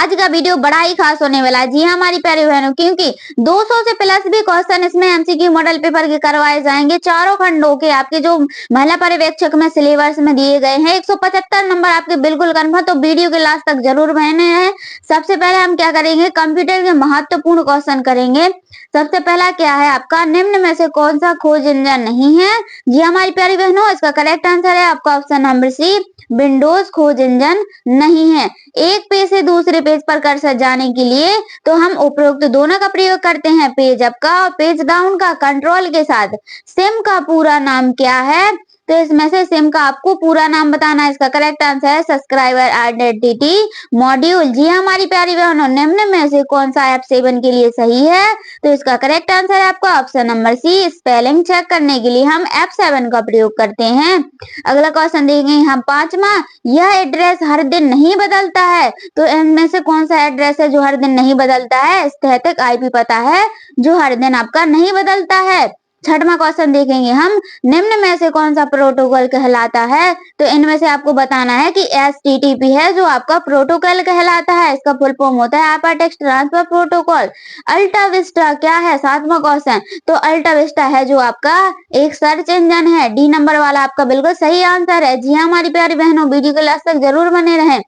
आज का वीडियो बड़ा ही खास होने वाला है। जी हाँ हमारी प्यारी बहनों, क्योंकि 200 से प्लस भी क्वेश्चन इसमें एमसीक्यू मॉडल पेपर के करवाए जाएंगे। चारों खंडों के आपके जो महिला पर्यवेक्षक में सिलेबस में दिए गए हैं 175 नंबर आपके बिल्कुल कन्फर्म। तो वीडियो के लास्ट तक जरूर बने हैं। सबसे पहले हम क्या करेंगे, कंप्यूटर के महत्वपूर्ण क्वेश्चन करेंगे। सबसे पहला क्या है आपका, निम्न में से कौन सा खोज इंजन नहीं है। जी हमारी प्यारी बहनों, इसका करेक्ट आंसर है आपका ऑप्शन नंबर सी, विंडोज खोज इंजन नहीं है। एक पेज से दूसरे पेज पर कर्सर जाने के लिए तो हम उपरोक्त दोनों का प्रयोग करते हैं, पेज अप का और पेज डाउन का कंट्रोल के साथ। सिम का पूरा नाम क्या है, तो इसमें से सिम का आपको पूरा नाम बताना है। इसका करेक्ट आंसर है सब्सक्राइबर आइडेंटिटी मॉड्यूल। जी हमारी प्यारी बहनों, निम्न में से कौन सा F7 के लिए सही है, तो इसका करेक्ट आंसर है आपका option number C. Spelling check करने के लिए हम F7 का प्रयोग करते हैं। अगला क्वेश्चन देखेंगे हम पांचवा, यह एड्रेस हर दिन नहीं बदलता है, तो इनमें से कौन सा एड्रेस है जो हर दिन नहीं बदलता है। स्थैतिक आईपी पता है जो हर दिन आपका नहीं बदलता है। छठवां क्वेश्चन देखेंगे हम, निम्न में से कौन सा प्रोटोकॉल कहलाता है, तो इनमें से आपको बताना है कि HTTP है जो आपका प्रोटोकॉल कहलाता है। इसका फुल फॉर्म होता है hyper text transfer protocol. AltaVista क्या है, सातवां क्वेश्चन, तो अल्टा विस्टा है जो आपका एक सर्च इंजन है। डी नंबर वाला आपका बिल्कुल सही आंसर है। जी हाँ हमारी प्यारी बहनों, वीडियो के लास्ट तक जरूर बने रहें।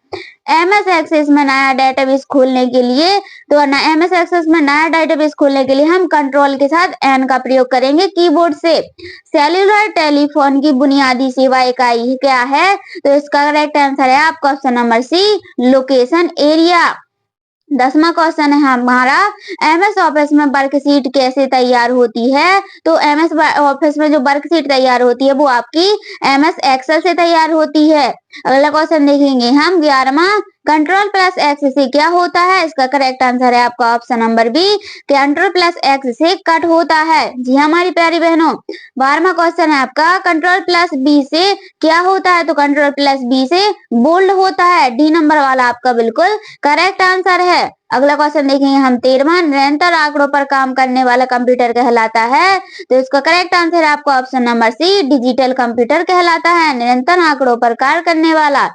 MS एक्सेस में नया डेटाबेस खोलने के लिए, तो MS एक्सेस में नया डेटाबेस खोलने के लिए हम कंट्रोल के साथ N का प्रयोग करेंगे कीबोर्ड से। सेल्युलर टेलीफोन की बुनियादी सेवा इकाई क्या है, तो इसका करेक्ट आंसर है आपका option number C, location area. 10वां क्वेश्चन है हमारा, MS ऑफिस में वर्कशीट कैसे तैयार होती है, तो MS ऑफिस में जो वर्कशीट तैयार होती है वो आपकी MS एक्सेल से तैयार होती है। अगला क्वेश्चन देखेंगे हम 11वां, कंट्रोल प्लस एक्स से क्या होता है। इसका करेक्ट आंसर है आपका option number B, control plus X से कट होता है। जी हमारी प्यारी बहनों, 12वां क्वेश्चन है आपका, कंट्रोल प्लस बी से क्या होता है, तो कंट्रोल प्लस बी से बोल्ड होता है। डी नंबर वाला आपका बिल्कुल करेक्ट आंसर है। अगला क्वेश्चन देखेंगे हम 13वां, निरंतर आंकड़ों पर काम करने वाला कंप्यूटर कहलाता है, तो इसका करेक्ट आंसर है आपका option number C, digital computer कहलाता है, निरंतर आंकड़ों पर कार्य करने वाला।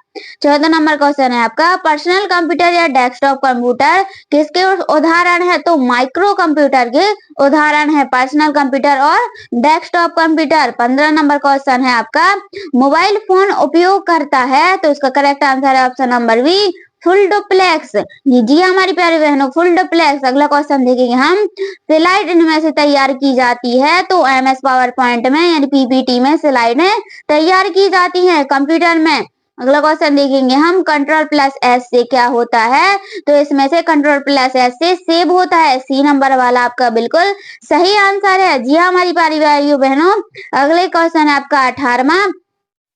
14 नंबर क्वेश्चन है आपका, पर्सनल कंप्यूटर या डेस्कटॉप कंप्यूटर किसके उदाहरण है, तो माइक्रो कंप्यूटर के उदाहरण है पर्सनल कंप्यूटर और डेस्कटॉप कंप्यूटर। 15 नंबर क्वेश्चन है आपका, मोबाइल फोन उपयोग करता है, तो इसका करेक्ट आंसर है option number B, full duplex. जी हमारी प्यारी बहनों, फुल डुप्लेक्स। अगला क्वेश्चन देखेंगे हम, स्लाइड इनमें से तैयार की जाती है, तो MS पावर पॉइंट में यानी PPT में स्लाइडें तैयार की जाती हैं कंप्यूटर में। अगला क्वेश्चन देखेंगे हम, कंट्रोल प्लस S से क्या होता है, तो इसमें से कंट्रोल प्लस S से सेव होता है। सी नंबर वाला आपका बिल्कुल सही आंसर है। जी हमारी प्यारी भाइयों बहनों, अगले क्वेश्चन है आपका 18वां,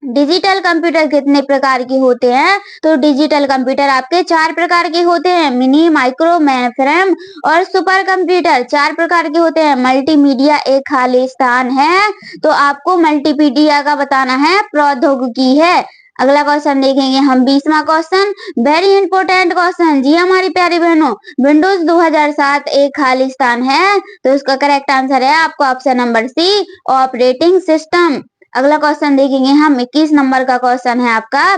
डिजिटल कंप्यूटर कितने प्रकार के होते हैं, तो डिजिटल कंप्यूटर आपके 4 प्रकार के होते हैं, मिनी, माइक्रो, मेनफ्रेम और सुपर कंप्यूटर 4 प्रकार के होते हैं। मल्टीमीडिया एक खाली स्थान है, तो आपको मल्टीमीडिया का बताना है प्रौद्योगिकी है। अगला क्वेश्चन देखेंगे हम 20वां क्वेश्चन, वेरी इंपोर्टेंट क्वेश्चन। जी हमारी प्यारी बहनों, विंडोज 2007 एक खाली स्थान है, तो इसका करेक्ट आंसर है आपका option number C, operating system. अगला क्वेश्चन देखेंगे हम 21 नंबर का क्वेश्चन है आपका,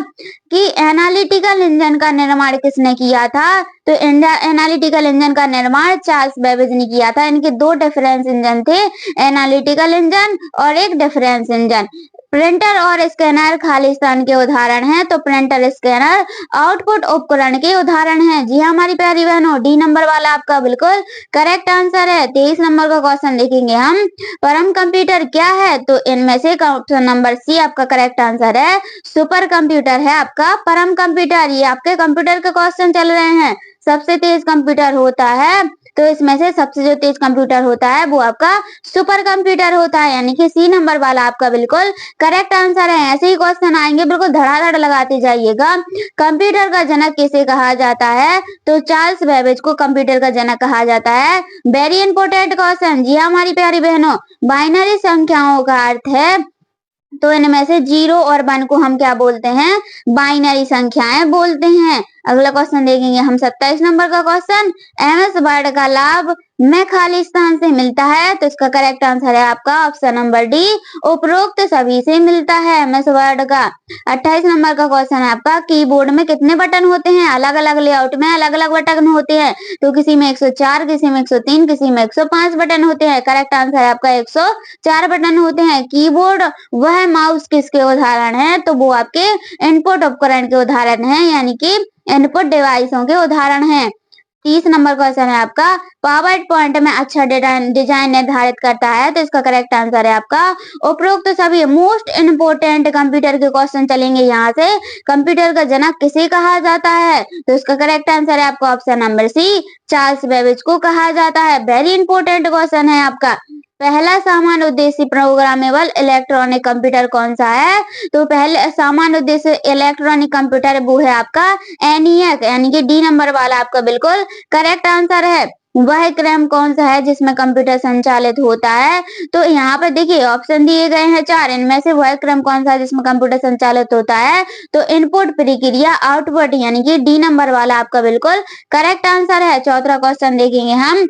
कि एनालिटिकल इंजन का निर्माण किसने किया था, तो एनालिटिकल इंजन का निर्माण चार्ल्स बेबेज ने किया था। इनके 2 डिफरेंस इंजन थे, एनालिटिकल इंजन और एक डिफरेंस इंजन। प्रिंटर और स्कैनर खालिस्तान के उदाहरण हैं, तो प्रिंटर स्कैनर आउटपुट उपकरण के उदाहरण हैं। जी हमारी प्यारी बहनों, डी नंबर वाला आपका बिल्कुल करेक्ट आंसर है। 23 नंबर का क्वेश्चन देखेंगे हम, परम कंप्यूटर क्या है, तो इनमें से ऑप्शन नंबर सी आपका करेक्ट आंसर है, सुपर कंप्यूटर है आपका परम कंप्यूटर। ये आपके कंप्यूटर के क्वेश्चन चल रहे हैं, सबसे तेज कंप्यूटर होता है, तो इसमें से सबसे जो तेज कंप्यूटर होता है वो आपका सुपर कंप्यूटर होता है, यानी कि सी नंबर वाला आपका बिल्कुल करेक्ट आंसर है। ऐसे ही क्वेश्चन आएंगे, बिल्कुल धड़ाधड़ लगाते जाइएगा। कंप्यूटर का जनक किसे कहा जाता है, तो चार्ल्स बेबेज को कंप्यूटर का जनक कहा जाता है। Very important question. जी हमारी प्यारी बहनों, बाइनरी संख्याओं का अर्थ है, तो इनमें से 0 और 1 को हम क्या बोलते हैं, बाइनरी संख्याएं बोलते हैं। अगला क्वेश्चन देखेंगे हम 27 नंबर का क्वेश्चन, एमएस वर्ड का लाभ में खाली स्थान से मिलता है, तो इसका करेक्ट आंसर है आपका ऑप्शन नंबर डी, उपरोक्त सभी से मिलता है एमएस वर्ड का। 28 नंबर का क्वेश्चन है आपका, कीबोर्ड में कितने बटन होते हैं, अलग अलग लेआउट में अलग अलग बटन होते हैं, तो किसी में 104, किसी में 103, किसी में 105 बटन होते हैं। करेक्ट आंसर है आपका 104 बटन होते हैं। कीबोर्ड वह माउस किसके उदाहरण है, तो वो आपके इनपुट उपकरण के उदाहरण है, यानी कि इनपुट डिवाइसों के उदाहरण हैं। 30 नंबर क्वेश्चन है आपका, पावर पॉइंट में अच्छा डिजाइन निर्धारित करता है, तो इसका करेक्ट आंसर है आपका उपरोक्त सभी। मोस्ट इम्पोर्टेंट कंप्यूटर के क्वेश्चन चलेंगे यहाँ से। कंप्यूटर का जनक किसे कहा जाता है, तो इसका करेक्ट आंसर है आपका option number C, Charles Babbage को कहा जाता है। वेरी इंपॉर्टेंट क्वेश्चन है आपका, पहला सामान्य उद्देश्य प्रोग्रामेबल इलेक्ट्रॉनिक कंप्यूटर कौन सा है, तो पहले सामान्य उद्देश्य इलेक्ट्रॉनिक कंप्यूटर वो है आपका एनईएक, यानी कि डी नंबर वाला आपका बिल्कुल करेक्ट आंसर है। वह क्रम कौन सा है जिसमें कंप्यूटर संचालित होता है, तो यहाँ पर देखिए ऑप्शन दिए गए हैं 4, इनमें से वह क्रम कौन सा है जिसमें कंप्यूटर संचालित होता है, तो इनपुट प्रक्रिया आउटपुट, यानी कि डी नंबर वाला आपका बिल्कुल करेक्ट आंसर है। चौथा क्वेश्चन देखेंगे हम,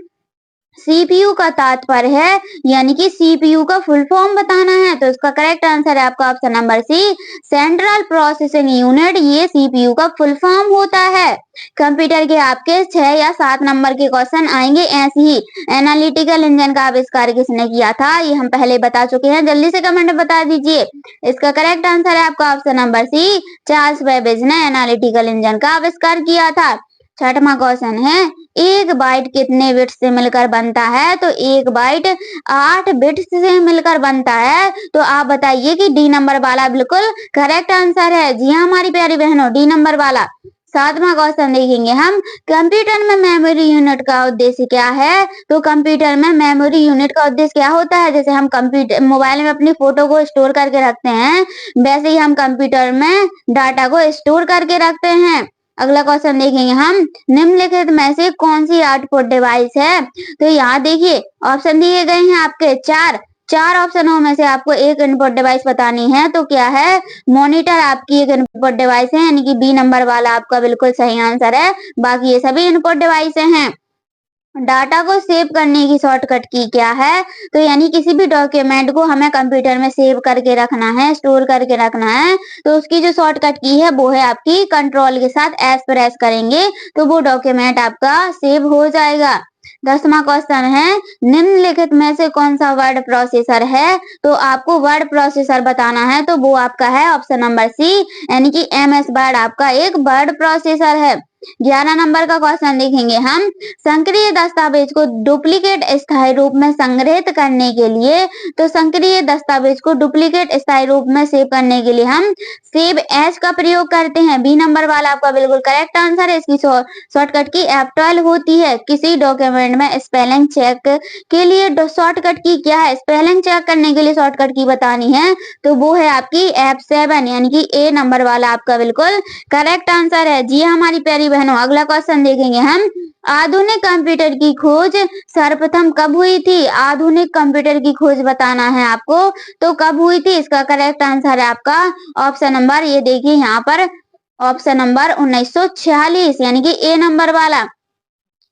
सीपीयू का तात्पर्य है, यानी कि सीपीयू का फुल फॉर्म बताना है, तो इसका करेक्ट आंसर है आपका option number C, central processing unit, ये सीपीयू का फुल फॉर्म होता है। कंप्यूटर के आपके 6 या 7 नंबर के क्वेश्चन आएंगे ऐसे ही। एनालिटिकल इंजन का आविष्कार किसने किया था, ये हम पहले बता चुके हैं, जल्दी से कमेंट में बता दीजिए। इसका करेक्ट आंसर है आपका option number C, Charles Babbage ने एनालिटिकल इंजन का आविष्कार किया था। छठवां क्वेश्चन है, एक बाइट कितने बिट्स से मिलकर बनता है, तो एक बाइट 8 बिट्स से मिलकर बनता है, तो आप बताइए कि डी नंबर वाला बिल्कुल करेक्ट आंसर है। जी हाँ हमारी प्यारी बहनों, डी नंबर वाला। सातवां क्वेश्चन देखेंगे हम, कंप्यूटर में मेमोरी यूनिट का उद्देश्य क्या है, तो कंप्यूटर में मेमोरी यूनिट का उद्देश्य क्या होता है, जैसे हम कंप्यूटर मोबाइल में अपनी फोटो को स्टोर करके रखते हैं, वैसे ही हम कंप्यूटर में डाटा को स्टोर करके रखते हैं। अगला क्वेश्चन देखेंगे हम, निम्नलिखित में से कौन सी आउटपुट डिवाइस है, तो यहाँ देखिए ऑप्शन दिए गए हैं आपके 4 ऑप्शनों में से आपको एक इनपुट डिवाइस बतानी है, तो क्या है, मॉनिटर आपकी एक इनपुट डिवाइस है, यानी कि बी नंबर वाला आपका बिल्कुल सही आंसर है। बाकी ये सभी इनपुट डिवाइस हैं। डाटा को सेव करने की शॉर्टकट की क्या है, तो यानी किसी भी डॉक्यूमेंट को हमें कंप्यूटर में सेव करके रखना है, स्टोर करके रखना है, तो उसकी जो शॉर्टकट की है वो है आपकी कंट्रोल के साथ एस प्रेस करेंगे तो वो डॉक्यूमेंट आपका सेव हो जाएगा। 10वां क्वेश्चन है, निम्नलिखित में से कौन सा वर्ड प्रोसेसर है, तो आपको वर्ड प्रोसेसर बताना है, तो वो आपका है ऑप्शन नंबर सी, यानी कि एमएस वर्ड आपका एक वर्ड प्रोसेसर है। 11 नंबर का क्वेश्चन देखेंगे हम, सक्रिय दस्तावेज को डुप्लीकेट स्थायी रूप में संग्रहित करने के लिए, तो सक्रिय दस्तावेज को डुप्लीकेट स्थायी रूप में सेव करने के लिए हम सेव एज का प्रयोग करते हैं। बी नंबर वाला आपका बिल्कुल करेक्ट आंसर है। इसकी शॉर्टकट की F12 होती है। किसी डॉक्यूमेंट में स्पेलिंग चेक के लिए शॉर्टकट की क्या है, स्पेलिंग चेक करने के लिए शॉर्टकट की बतानी है, तो वो है आपकी F7, यानी कि ए नंबर वाला आपका बिल्कुल करेक्ट आंसर है। जी हमारी प्यारी बहनों, अगला क्वेश्चन देखेंगे हम, आधुनिक कंप्यूटर की खोज सर्वप्रथम कब हुई थी, आधुनिक कंप्यूटर की खोज बताना है आपको, तो कब हुई थी, इसका करेक्ट आंसर है आपका ऑप्शन नंबर, ये देखिए यहाँ पर ऑप्शन नंबर 1946, यानी कि ए नंबर वाला।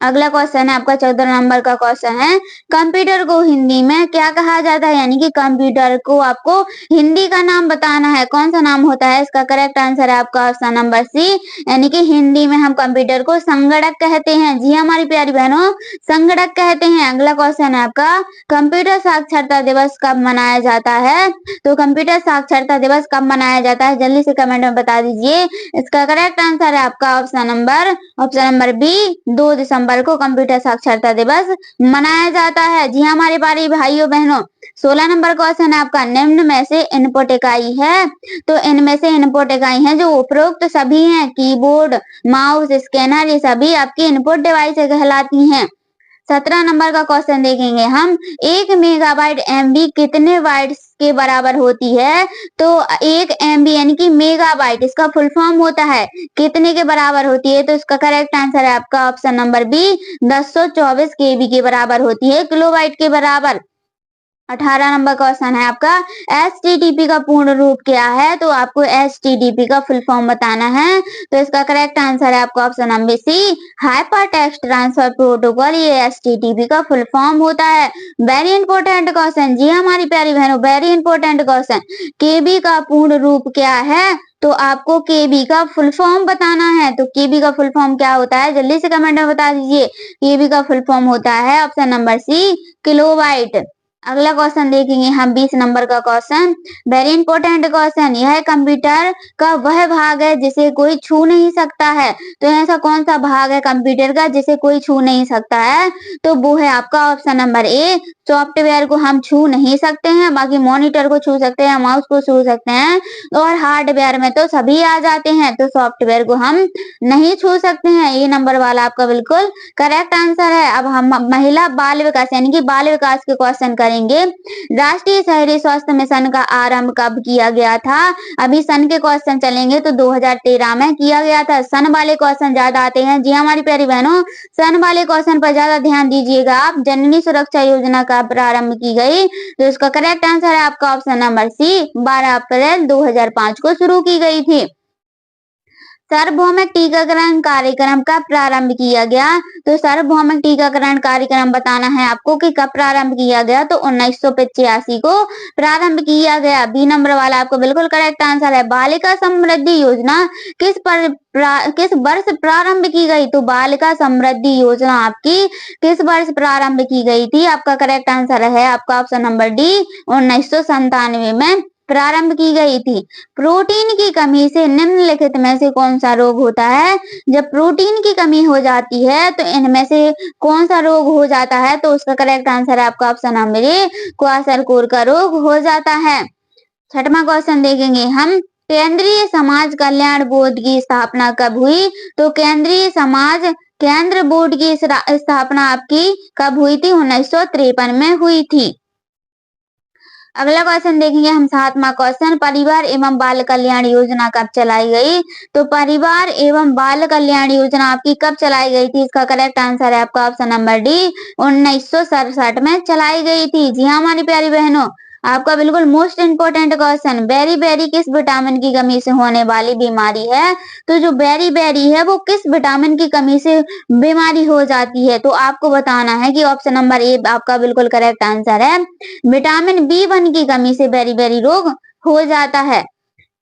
अगला क्वेश्चन है आपका 14 नंबर का क्वेश्चन है, कंप्यूटर को हिंदी में क्या कहा जाता है, यानी कि कंप्यूटर को आपको हिंदी का नाम बताना है, कौन सा नाम होता है, इसका करेक्ट आंसर है आपका ऑप्शन नंबर सी, यानी कि हिंदी में हम कंप्यूटर को संगणक कहते हैं। जी हमारी प्यारी बहनों, संगणक कहते हैं। अगला क्वेश्चन है आपका, कंप्यूटर साक्षरता दिवस कब मनाया जाता है, तो कंप्यूटर साक्षरता दिवस कब मनाया जाता है, जल्दी से कमेंट में बता दीजिए। इसका करेक्ट आंसर है आपका ऑप्शन नंबर बी, 2 दिसंबर को कंप्यूटर साक्षरता दिवस मनाया जाता है। जी हमारे प्यारे भाइयों बहनों, 16 नंबर क्वेश्चन है आपका, निम्न में से इनपुट इकाई है, तो इनमें से इनपुट इकाई है जो उपरोक्त सभी हैं, कीबोर्ड, माउस, स्कैनर, ये सभी आपकी इनपुट डिवाइस कहलाती हैं। 17 नंबर का क्वेश्चन देखेंगे हम, 1 मेगाबाइट एमबी कितने बाइट्स के बराबर होती है, तो 1 एमबी यानी कि मेगाबाइट, इसका फुल फॉर्म होता है, कितने के बराबर होती है, तो इसका करेक्ट आंसर है आपका ऑप्शन नंबर बी, 1024 केबी के बराबर होती है, किलोबाइट के बराबर। 18 नंबर क्वेश्चन है आपका, एचटीटीपी का पूर्ण रूप क्या है? तो आपको एचटीटीपी का फुल फॉर्म बताना है। तो इसका करेक्ट आंसर है आपका option number C, hyper text transfer protocol. ये एचटीटीपी का फुल फॉर्म होता है। वेरी इंपॉर्टेंट क्वेश्चन, जी हमारी प्यारी बहनों, वेरी इंपॉर्टेंट क्वेश्चन। केबी का पूर्ण रूप क्या है? तो आपको केबी का फुल फॉर्म बताना है। तो केबी का फुल फॉर्म क्या होता है? जल्दी से कमेंट में बता दीजिए। केबी का फुल फॉर्म होता है ऑप्शन नंबर सी, किलोबाइट। अगला क्वेश्चन देखेंगे हम 20 नंबर का क्वेश्चन, वेरी इंपॉर्टेंट क्वेश्चन। यह कंप्यूटर का वह भाग है जिसे कोई छू नहीं सकता है। तो ऐसा कौन सा भाग है कंप्यूटर का जिसे कोई छू नहीं सकता है? तो वो है आपका ऑप्शन नंबर ए, सॉफ्टवेयर को हम छू नहीं सकते हैं, बाकी मॉनिटर को छू सकते हैं, माउस को छू सकते हैं, और हार्डवेयर में तो सभी आ जाते हैं। तो सॉफ्टवेयर को हम नहीं छू सकते हैं। ये नंबर वाला आपका बिल्कुल करेक्ट आंसर है। अब हम महिला बाल विकास यानी कि बाल विकास के क्वेश्चन करेंगे। राष्ट्रीय शहरी स्वास्थ्य मिशन का आरंभ कब किया गया था? अभी सन के क्वेश्चन चलेंगे तो 2013 में किया गया था। सन वाले क्वेश्चन ज्यादा आते हैं। जी हमारी प्यारी बहनों, सन वाले क्वेश्चन पर ज्यादा ध्यान दीजिएगा आप। जननी सुरक्षा योजना का प्रारंभ की गई? तो इसका करेक्ट आंसर है आपका ऑप्शन नंबर सी, 12 अप्रैल 2005 को शुरू की गई थी। सार्वभौमिक टीकाकरण कार्यक्रम कब प्रारंभ किया गया? तो सार्वभौमिक टीकाकरण कार्यक्रम बताना है आपको कि कब प्रारंभ किया गया। तो 1985 को प्रारंभ किया गया। बी नंबर वाला आपको बिल्कुल करेक्ट आंसर है। बालिका समृद्धि योजना किस वर्ष प्रारंभ की गई? तो बालिका समृद्धि योजना आपकी किस वर्ष प्रारंभ की गई थी? आपका करेक्ट आंसर है आपका ऑप्शन नंबर डी, 1997 में प्रारंभ की गई थी। प्रोटीन की कमी से निम्नलिखित में से कौन सा रोग होता है? जब प्रोटीन की कमी हो जाती है तो इनमें से कौन सा रोग हो जाता है? तो उसका करेक्ट आंसर है आपका ऑप्शन नंबर ए, क्वाशरकोर का रोग हो जाता है। छठवां क्वेश्चन देखेंगे हम, केंद्रीय समाज कल्याण बोर्ड की स्थापना कब हुई? तो केंद्रीय समाज केंद्र बोर्ड की स्थापना आपकी कब हुई थी? 1953 में हुई थी। अगला क्वेश्चन देखेंगे हम 7वां क्वेश्चन, परिवार एवं बाल कल्याण योजना कब चलाई गई? तो परिवार एवं बाल कल्याण योजना आपकी कब चलाई गई थी? इसका करेक्ट आंसर है आपका ऑप्शन नंबर डी, 1967 में चलाई गई थी। जी हाँ हमारी प्यारी बहनों, आपका बिल्कुल most important question, beriberi किस विटामिन की कमी से होने वाली बीमारी है? तो जो बेरी बेरी है वो किस विटामिन की कमी से बीमारी हो जाती है? तो आपको बताना है कि ऑप्शन नंबर ए आपका बिल्कुल करेक्ट आंसर है, विटामिन बी1 की कमी से बेरी बेरी रोग हो जाता है।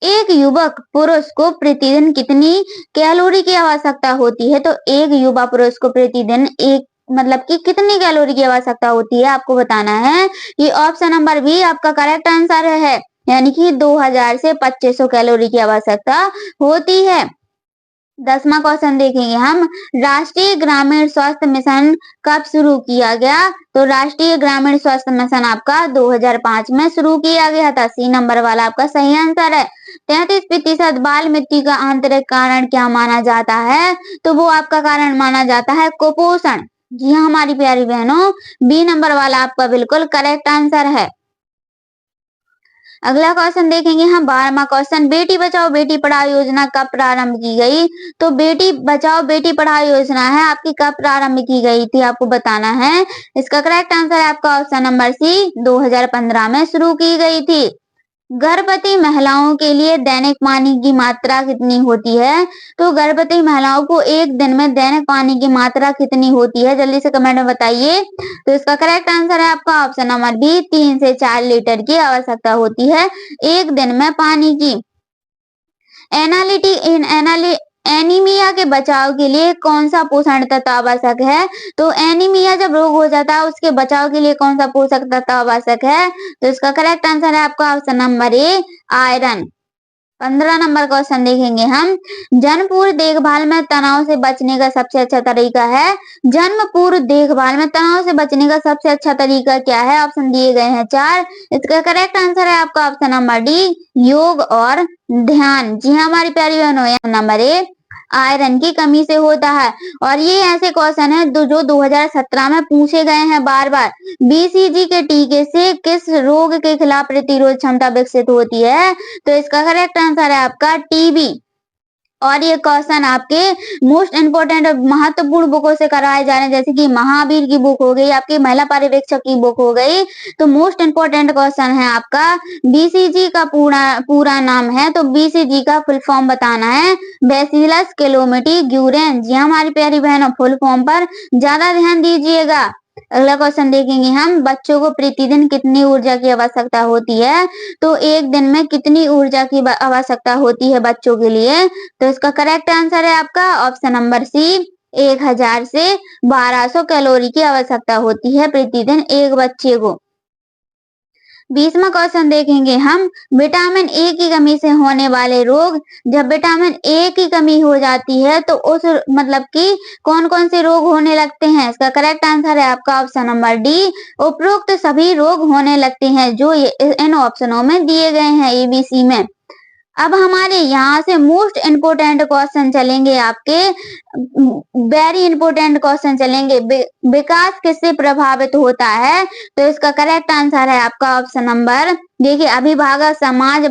एक युवक पुरुष को प्रतिदिन कितनी कैलोरी की आवश्यकता होती है? तो एक युवा पुरुष को प्रतिदिन एक मतलब कि कितनी कैलोरी की आवश्यकता होती है आपको बताना है। ये ऑप्शन नंबर बी आपका करेक्ट आंसर है, यानी कि 2000 से 2500 कैलोरी की आवश्यकता होती है। 10वां क्वेश्चन देखेंगे हम, राष्ट्रीय ग्रामीण स्वास्थ्य मिशन कब शुरू किया गया? तो राष्ट्रीय ग्रामीण स्वास्थ्य मिशन आपका 2005 में शुरू किया गया था। सी नंबर वाला आपका सही आंसर है। 33% बाल मृत्यु का आंतरिक कारण क्या माना जाता है? तो वो आपका कारण माना जाता है कुपोषण। जी हाँ हमारी प्यारी बहनों, बी नंबर वाला आपका बिल्कुल करेक्ट आंसर है। अगला क्वेश्चन देखेंगे हम 12वां क्वेश्चन, बेटी बचाओ बेटी पढ़ाओ योजना कब प्रारंभ की गई? तो बेटी बचाओ बेटी पढ़ाओ योजना है आपकी कब प्रारंभ की गई थी आपको बताना है। इसका करेक्ट आंसर है आपका ऑप्शन नंबर सी, 2015 में शुरू की गई थी। गर्भवती महिलाओं के लिए दैनिक पानी की मात्रा कितनी होती है? तो गर्भवती महिलाओं को एक दिन में दैनिक पानी की मात्रा कितनी होती है? जल्दी से कमेंट में बताइए। तो इसका करेक्ट आंसर है आपका ऑप्शन नंबर बी, 3 से 4 लीटर की आवश्यकता होती है एक दिन में पानी की। एनीमिया के बचाव के लिए कौन सा पोषण तत्व आवश्यक है? तो एनीमिया जब रोग हो जाता है उसके बचाव के लिए कौन सा पोषक तत्व आवश्यक है? तो इसका करेक्ट आंसर है आपका option number A, iron. 15 number question देखेंगे हम, जन्म पूर्व देखभाल में तनाव से बचने का सबसे अच्छा तरीका है? जन्म पूर्व देखभाल में तनाव से बचने का सबसे अच्छा तरीका क्या है? ऑप्शन दिए गए हैं 4। इसका करेक्ट आंसर है आपका ऑप्शन नंबर डी, योग और ध्यान। जी हाँ हमारी प्यारी बहनों, नंबर ए आयरन की कमी से होता है। और ये ऐसे क्वेश्चन है जो 2017 में पूछे गए हैं बार बार। बीसीजी के टीके से किस रोग के खिलाफ प्रतिरोध क्षमता विकसित होती है? तो इसका करेक्ट आंसर है आपका टीबी। और ये क्वेश्चन आपके मोस्ट इम्पोर्टेंट और महत्वपूर्ण बुकों से करवाए जा रहे हैं, जैसे कि महावीर की बुक हो गई, आपकी महिला पर्यवेक्षक की बुक हो गई। तो मोस्ट इम्पोर्टेंट क्वेश्चन है आपका बीसीजी का पूरा पूरा नाम है, तो बीसीजी का फुल फॉर्म बताना है, बैसिलस क्लोमिटी ग्यूरेन। जी हमारी प्यारी बहनों, फुल फॉर्म पर ज्यादा ध्यान दीजिएगा। अगला क्वेश्चन देखेंगे हम, बच्चों को प्रतिदिन कितनी ऊर्जा की आवश्यकता होती है? तो एक दिन में कितनी ऊर्जा की आवश्यकता होती है बच्चों के लिए? तो इसका करेक्ट आंसर है आपका ऑप्शन नंबर सी, 1000 से 1200 कैलोरी की आवश्यकता होती है प्रतिदिन एक बच्चे को। 20वां क्वेश्चन देखेंगे हम, विटामिन ए की कमी से होने वाले रोग। जब विटामिन ए की कमी हो जाती है तो उस मतलब कि कौन कौन से रोग होने लगते हैं? इसका करेक्ट आंसर है आपका ऑप्शन नंबर डी, उपरोक्त सभी रोग होने लगते हैं जो इन ऑप्शनों में दिए गए हैं एबीसी में। अब हमारे यहाँ से मोस्ट इम्पोर्टेंट क्वेश्चन चलेंगे आपके, वेरी इंपॉर्टेंट क्वेश्चन चलेंगे, विकास किससे प्रभावित होता है? तो इसका करेक्ट आंसर है आपका ऑप्शन नंबर, देखिए अभिभावक समाज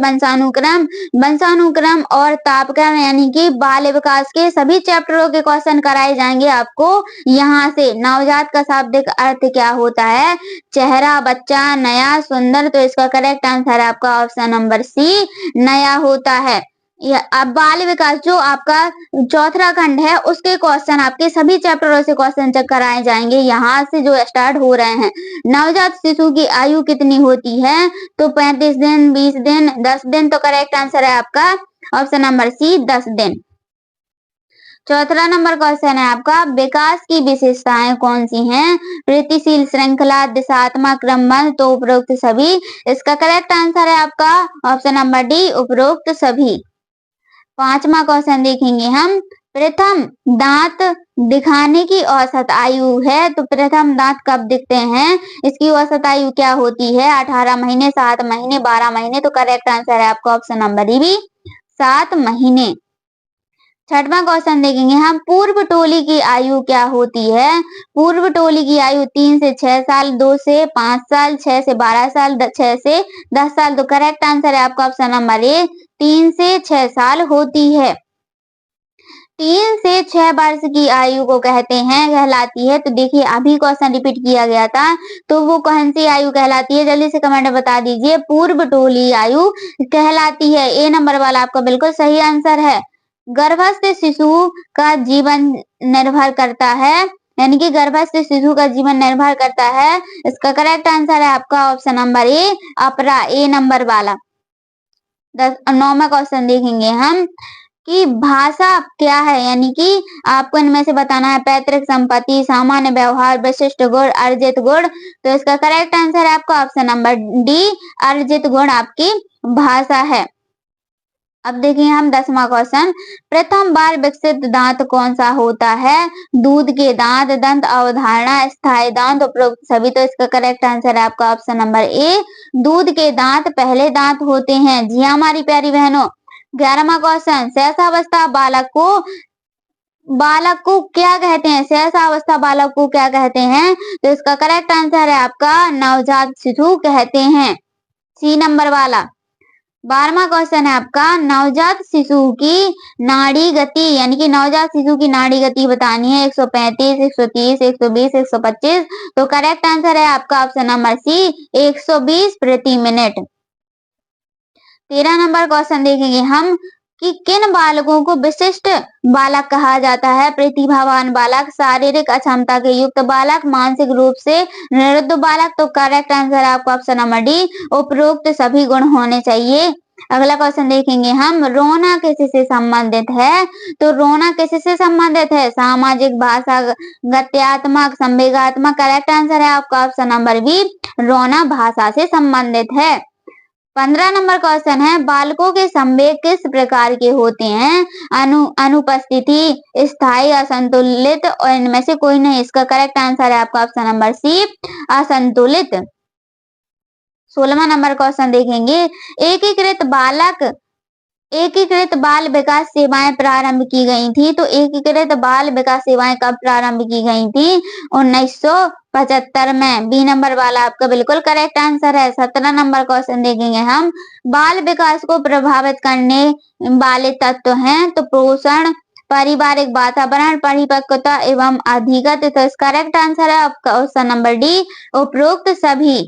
वंशानुक्रम और तापक्रम यानी कि बाल विकास के सभी चैप्टरों के क्वेश्चन कराए जाएंगे आपको यहाँ से। नवजात का शाब्दिक अर्थ क्या होता है? चेहरा, बच्चा, नया, सुंदर। तो इसका करेक्ट आंसर है आपका ऑप्शन नंबर सी, नया होता है। अब बाल विकास जो आपका चौथा खंड है उसके क्वेश्चन आपके सभी चैप्टरों से क्वेश्चन चेक कराए जाएंगे यहाँ से जो स्टार्ट हो रहे हैं। नवजात शिशु की आयु कितनी होती है? तो 35 दिन, 20 दिन, 10 दिन। तो करेक्ट आंसर है आपका ऑप्शन नंबर सी, 10 दिन। चौथा नंबर क्वेश्चन है आपका, विकास की विशेषताएं कौन सी हैं? वृत्तिशील श्रृंखला, दिशात्मक क्रमबद्ध। तो उपरोक्त सभी। इसका करेक्ट आंसर है आपका ऑप्शन नंबर डी, उपरोक्त सभी। 5वां क्वेश्चन देखेंगे हम, प्रथम दांत दिखाने की औसत आयु है। तो प्रथम दांत कब दिखते हैं? इसकी औसत आयु क्या होती है? 18 महीने, 7 महीने, 12 महीने। तो करेक्ट आंसर है आपका ऑप्शन नंबर बी, 7 महीने। 6वां क्वेश्चन देखेंगे हम, पूर्व टोली की आयु क्या होती है? पूर्व टोली की आयु 3 से 6 साल, 2 से 5 साल, 6 से 12 साल, 6 से 10 साल। तो करेक्ट आंसर है आपका ऑप्शन नंबर ए, 3 से 6 साल होती है। 3 से 6 वर्ष की आयु को कहलाती है। तो देखिए अभी क्वेश्चन रिपीट किया गया था, तो वो कौन सी आयु कहलाती है? जल्दी से कमेंट में बता दीजिए। पूर्व टोली आयु कहलाती है। ए नंबर वाला आपका बिल्कुल सही आंसर है। गर्भस्थ शिशु का जीवन निर्भर करता है, यानी कि गर्भस्थ शिशु का जीवन निर्भर करता है। इसका करेक्ट आंसर है आपका ऑप्शन नंबर ए, अपरा, ए नंबर वाला। 9वां क्वेश्चन देखेंगे हम कि भाषा क्या है, यानी कि आपको इनमें से बताना है, पैतृक संपत्ति, सामान्य व्यवहार, विशिष्ट गुण, अर्जित गुण। तो इसका करेक्ट आंसर है आपका ऑप्शन नंबर डी, अर्जित गुण आपकी भाषा है। अब देखिए हम 10वां क्वेश्चन, प्रथम बार विकसित दांत कौन सा होता है? दूध के दांत, दंत अवधारणा, स्थायी दांत, उपरोक्त सभी। तो इसका करेक्ट आंसर है आपका ऑप्शन नंबर ए, दूध के दांत पहले दांत होते हैं। जी हमारी प्यारी बहनों। 11वां क्वेश्चन, शैशवावस्था बालक को क्या कहते हैं? शैशवावस्था बालक को क्या कहते हैं? तो इसका करेक्ट आंसर है आपका नवजात शिशु कहते हैं, सी नंबर वाला। 12वां क्वेश्चन है आपका, नवजात शिशु की नाड़ी गति, यानी कि नवजात शिशु की नाड़ी गति बतानी है। 135, 130, 120, 125। तो करेक्ट आंसर है आपका ऑप्शन नंबर सी, 120 प्रति मिनट। 13 नंबर क्वेश्चन देखेंगे हम कि किन बालकों को विशिष्ट बालक कहा जाता है? प्रतिभावान बालक, शारीरिक अक्षमता के युक्त बालक, मानसिक रूप से निरुद्ध बालक। तो करेक्ट आंसर है आपका ऑप्शन नंबर डी, उपरोक्त सभी गुण होने चाहिए। अगला क्वेश्चन देखेंगे हम, रोना किससे संबंधित है? तो रोना किससे संबंधित है? सामाजिक, भाषा, गत्यात्मक, संवेगात्मक। करेक्ट आंसर है आपका ऑप्शन नंबर बी, रोना भाषा से संबंधित है। 15 नंबर क्वेश्चन है, बालकों के संवेग किस प्रकार के होते हैं? अनुपस्थिति, स्थायी, असंतुलित और इनमें से कोई नहीं। इसका करेक्ट आंसर है आपका ऑप्शन नंबर सी, असंतुलित। 16वां नंबर क्वेश्चन देखेंगे, एकीकृत बालक एकीकृत बाल विकास सेवाएं प्रारंभ की गई थी। तो एकीकृत बाल विकास सेवाएं कब प्रारंभ की गई थी? 1975 में। बी नंबर वाला आपका बिल्कुल करेक्ट आंसर है। 17 नंबर क्वेश्चन देखेंगे हम। बाल विकास को प्रभावित करने वाले तत्व हैं तो पोषण, पारिवारिक वातावरण, परिपक्वता एवं अधिगत। तो इसका करेक्ट आंसर है आपका ऑप्शन नंबर डी, उपरोक्त सभी।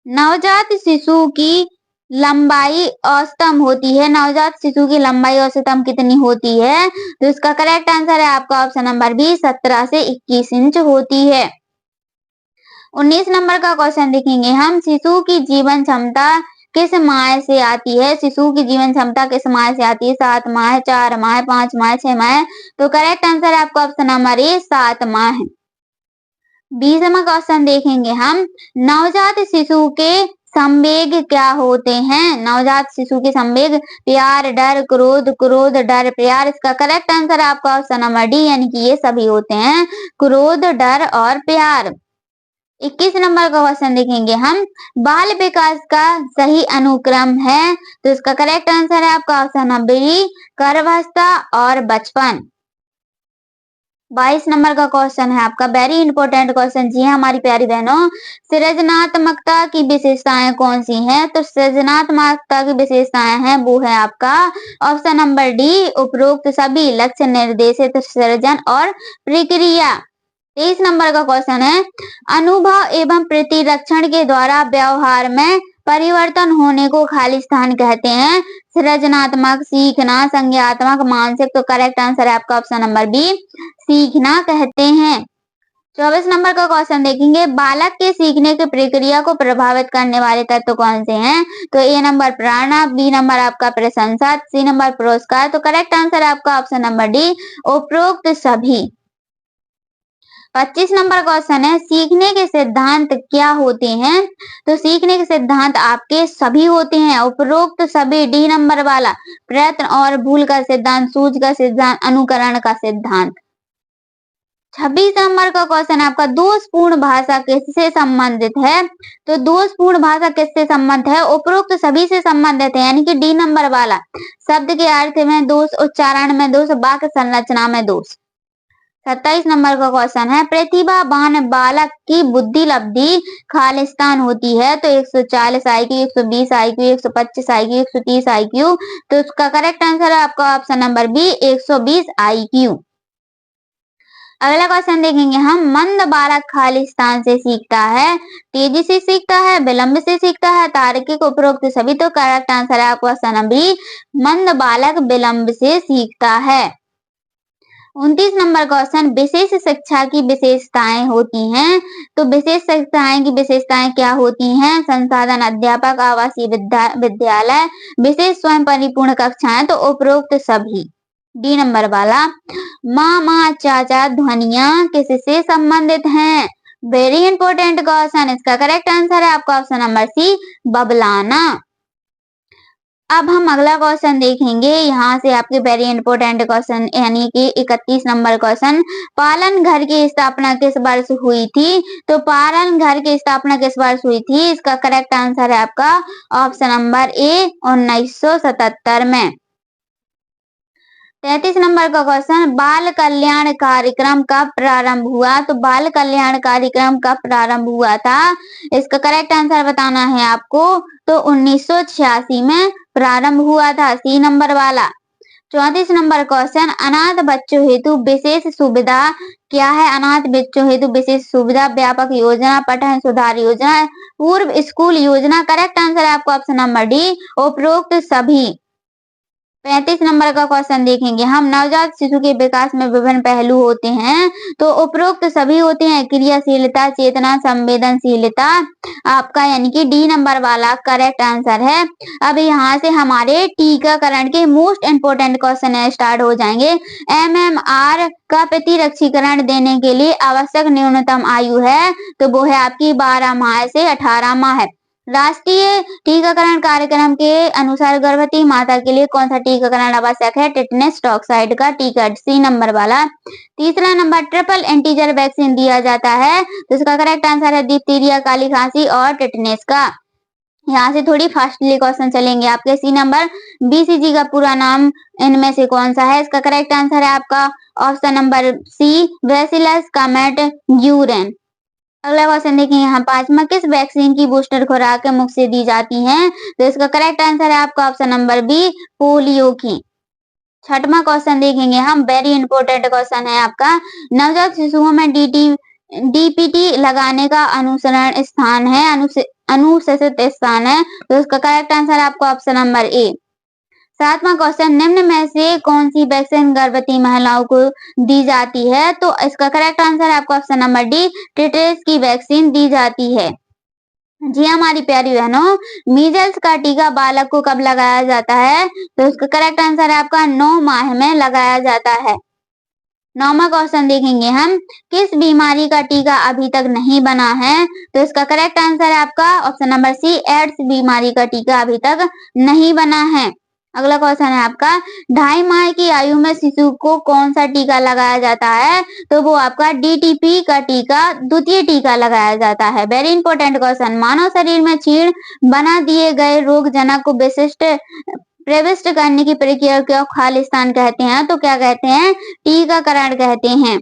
नवजात शिशु की लंबाई औसतन होती है। नवजात शिशु की लंबाई औसतन कितनी होती है? तो इसका करेक्ट आंसर है आपका ऑप्शन नंबर बी, 17 से 21 इंच होती है। 19 नंबर का क्वेश्चन देखेंगे हम। शिशु की जीवन क्षमता किस माह से आती है? शिशु की जीवन क्षमता किस माह से आती है? 7 माह, 4 माह, 5 माह, 6 माह। तो करेक्ट आंसर है आपका ऑप्शन नंबर ए, 7 माह। 20वां क्वेश्चन देखेंगे हम। नवजात शिशु के संवेग क्या होते हैं? नवजात शिशु के संवेग प्यार, डर, क्रोध, क्रोध, डर, प्यार। इसका करेक्ट आंसर है आपका ऑप्शन नंबर डी, यानी कि ये सभी होते हैं, क्रोध, डर और प्यार। 21 नंबर का क्वेश्चन देखेंगे हम। बाल विकास का सही अनुक्रम है तो इसका करेक्ट आंसर है आपका ऑप्शन नंबर बी, गर्भावस्था और बचपन। 22 नंबर का क्वेश्चन है आपका, वेरी इंपॉर्टेंट क्वेश्चन। जी हाँ हमारी प्यारी बहनों, सृजनात्मकता की विशेषताएं कौन सी हैं? तो सृजनात्मकता की विशेषताएं हैं वो है आपका ऑप्शन नंबर डी, उपरोक्त सभी, लक्ष्य निर्देशित सृजन और प्रक्रिया। 23 नंबर का क्वेश्चन है। अनुभव एवं प्रतिरक्षण के द्वारा व्यवहार में परिवर्तन होने को खाली स्थान कहते हैं। सृजनात्मक, सीखना, संज्ञानात्मक, मानसिक। तो करेक्ट आंसर है आपका ऑप्शन नंबर बी, सीखना कहते हैं। 24 नंबर का क्वेश्चन देखेंगे। बालक के सीखने की प्रक्रिया को प्रभावित करने वाले तत्व कौन से हैं? तो ए नंबर प्रेरणा, बी नंबर आपका प्रशंसा, सी नंबर पुरस्कार। तो करेक्ट आंसर है आपका ऑप्शन नंबर डी, उपरोक्त सभी। 25 नंबर क्वेश्चन है। सीखने के सिद्धांत क्या होते हैं? तो सीखने के सिद्धांत आपके सभी होते हैं, उपरोक्त सभी, डी नंबर वाला, प्रयत्न और भूल का सिद्धांत, सूझ का सिद्धांत, अनुकरण का सिद्धांत। 26 नंबर का क्वेश्चन आपका, दोषपूर्ण भाषा किससे संबंधित है? तो दोषपूर्ण भाषा किससे संबंधित है? उपरोक्त सभी से संबंधित है, यानी कि डी नंबर वाला, शब्द के अर्थ में दोष, उच्चारण में दोष, वाक्य संरचना में दोष। 27 नंबर का क्वेश्चन है। प्रतिभावान बालक की बुद्धि लब्धि खालिस्तान होती है तो 140 IQ, 120 IQ, 125 IQ, 130 IQ। तो इसका करेक्ट आंसर है आपका ऑप्शन नंबर बी, 120 IQ। अगला क्वेश्चन देखेंगे हम। मंद बालक खालिस्तान से सीखता है, तेजी से सीखता है, विलंब से सीखता है, तार्किक, उपरोक्त सभी। तो करेक्ट आंसर है आपका ऑप्शन नंबर बी, मंद बालक विलंब से सीखता है। 29 नंबर क्वेश्चन। विशेष शिक्षा की विशेषताएं होती हैं तो विशेष शिक्षाएं की विशेषताएं क्या होती हैं? संसाधन, अध्यापक, आवासीय विद्यालय, विशेष स्वयं परिपूर्ण कक्षाएं। तो उपरोक्त सभी, डी नंबर वाला। मामा, चाचा ध्वनियां किससे संबंधित हैं? Very important question. इसका करेक्ट आंसर है आपका ऑप्शन नंबर सी, बबलाना। अब हम अगला क्वेश्चन देखेंगे। यहाँ से आपके वेरी इंपॉर्टेंट क्वेश्चन, यानी कि 31 नंबर क्वेश्चन। पालन घर की स्थापना किस वर्ष हुई थी? तो पालन घर की स्थापना किस वर्ष हुई थी? इसका करेक्ट आंसर है आपका ऑप्शन नंबर ए, 1977 में। 33 नंबर का क्वेश्चन। बाल कल्याण कार्यक्रम कब प्रारंभ हुआ? तो बाल कल्याण कार्यक्रम कब प्रारंभ हुआ था? इसका करेक्ट आंसर बताना है आपको। तो 1986 में प्रारंभ हुआ था, सी नंबर वाला। 34 नंबर क्वेश्चन। अनाथ बच्चों हेतु विशेष सुविधा क्या है? अनाथ बच्चों हेतु विशेष सुविधा, व्यापक योजना, पठन सुधार योजना, पूर्व स्कूल योजना। करेक्ट आंसर है आपका ऑप्शन नंबर डी, उपरोक्त सभी। 35 नंबर का क्वेश्चन देखेंगे हम। नवजात शिशु के विकास में विभिन्न पहलू होते हैं तो उपरोक्त सभी होते हैं, क्रियाशीलता, चेतना, संवेदनशीलता आपका, यानी कि डी नंबर वाला करेक्ट आंसर है। अब यहाँ से हमारे टीकाकरण के मोस्ट इंपोर्टेंट क्वेश्चन स्टार्ट हो जाएंगे। MMR का प्रतिरक्षीकरण देने के लिए आवश्यक न्यूनतम आयु है तो वो है आपकी 12 माह से 18 माह। राष्ट्रीय टीकाकरण कार्यक्रम के अनुसार गर्भवती माता के लिए कौन सा टीकाकरण आवश्यक है? टेटनस टॉक्साइड का टीका, सी नंबर वाला। तीसरा नंबर, ट्रिपल एंटीजन वैक्सीन दिया जाता है तो इसका करेक्ट आंसर है डिप्थीरिया, काली खांसी और टेटनस का। यहाँ से थोड़ी फास्टली क्वेश्चन चलेंगे आपके। सी नंबर बीसीजी का पूरा नाम इनमें से कौन सा है? इसका करेक्ट आंसर है आपका option number C Bacillus Calmette Guerin. अगला क्वेश्चन देखिए यहाँ 5वां, किस वैक्सीन की बूस्टर खुराक मुख से दी जाती है? तो इसका करेक्ट आंसर है आपका ऑप्शन नंबर बी पोलियो की। 6वां क्वेश्चन देखेंगे हम, वेरी इंपॉर्टेंट क्वेश्चन है आपका। नवजात शिशुओं में डीपीटी लगाने का अनुशंसित स्थान है, तो इसका करेक्ट आंसर आपको ऑप्शन नंबर ए। 7वां क्वेश्चन, निम्न में से कौन सी वैक्सीन गर्भवती महिलाओं को दी जाती है? तो इसका करेक्ट आंसर है आपको ऑप्शन नंबर डी टेटनस की वैक्सीन दी जाती है। जी हमारी प्यारी बहनों, मीजल्स का टीका बालक को कब लगाया जाता है? तो इसका करेक्ट आंसर है आपका 9 माह में लगाया जाता है। 9वां क्वेश्चन देखेंगे हम, किस बीमारी का टीका अभी तक नहीं बना है? तो इसका करेक्ट आंसर है आपका ऑप्शन नंबर सी एड्स बीमारी का टीका अभी तक नहीं बना है। अगला क्वेश्चन है आपका, 2.5 माह की आयु में शिशु को कौन सा टीका लगाया जाता है? तो वो आपका डीटीपी का टीका द्वितीय टीका लगाया जाता है। वेरी इंपॉर्टेंट क्वेश्चन, मानव शरीर में क्षीण बना दिए गए रोगजनक को प्रविष्ट करने की प्रक्रिया को खालिस्तान कहते हैं, तो क्या कहते हैं? टीकाकरण कहते हैं।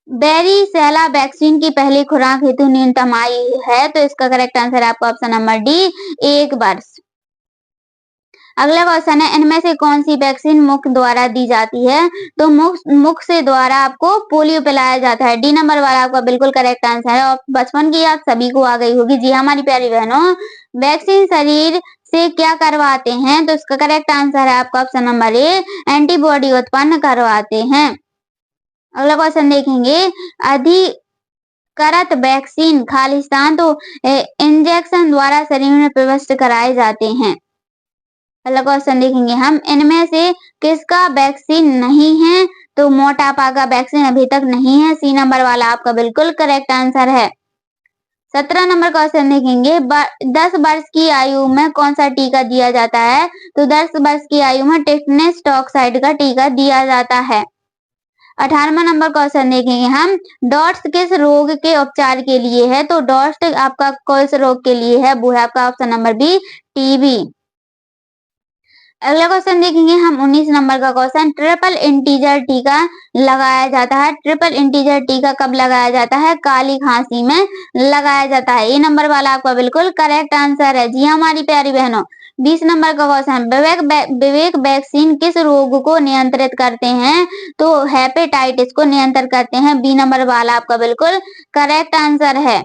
बेरीसेला वैक्सीन की पहली खुराक हेतु न्यूनतम आयु है, तो इसका करेक्ट आंसर है आपका ऑप्शन नंबर डी 1 वर्ष। अगला क्वेश्चन है, इनमें से कौन सी वैक्सीन मुख द्वारा दी जाती है? तो मुख से द्वारा आपको पोलियो पिलाया जाता है। डी नंबर वाला आपका बिल्कुल करेक्ट आंसर है और बचपन की याद सभी को आ गई होगी। जी हमारी प्यारी बहनों, वैक्सीन शरीर से क्या करवाते हैं? तो इसका करेक्ट आंसर है आपका ऑप्शन नंबर ए एंटीबॉडी उत्पन्न करवाते हैं। अगला क्वेश्चन देखेंगे, अधिकृत वैक्सीन खालिस्तान तो इंजेक्शन द्वारा शरीर में प्रविष्ट कराए जाते हैं। अगला क्वेश्चन देखेंगे हम, इनमें से किसका वैक्सीन नहीं है? तो मोटापा का वैक्सीन अभी तक नहीं है। सी नंबर वाला आपका बिल्कुल करेक्ट आंसर है। 17 नंबर क्वेश्चन देखेंगे, 10 वर्ष की आयु में कौन सा टीका दिया जाता है? तो 10 वर्ष की आयु में टेटनस टॉक्साइड का टीका दिया जाता है। 18वां नंबर क्वेश्चन देखेंगे हम, डॉट्स किस रोग के उपचार के लिए है? तो डॉट्स आपका किस रोग के लिए है? वो है आपका ऑप्शन नंबर बी टीबी। अगला क्वेश्चन देखेंगे हम 19 नंबर का क्वेश्चन, ट्रिपल इंटीजर टीका लगाया जाता है। ट्रिपल इंटीजर टीका कब लगाया जाता है? काली खांसी में लगाया जाता है। ये नंबर वाला आपका बिल्कुल करेक्ट आंसर है। जी हमारी प्यारी बहनों, 20 नंबर का क्वेश्चन, विवेक वैक्सीन किस रोग को नियंत्रित करते हैं? तो हेपेटाइटिस को नियंत्रित करते हैं। बी नंबर वाला आपका बिल्कुल करेक्ट आंसर है।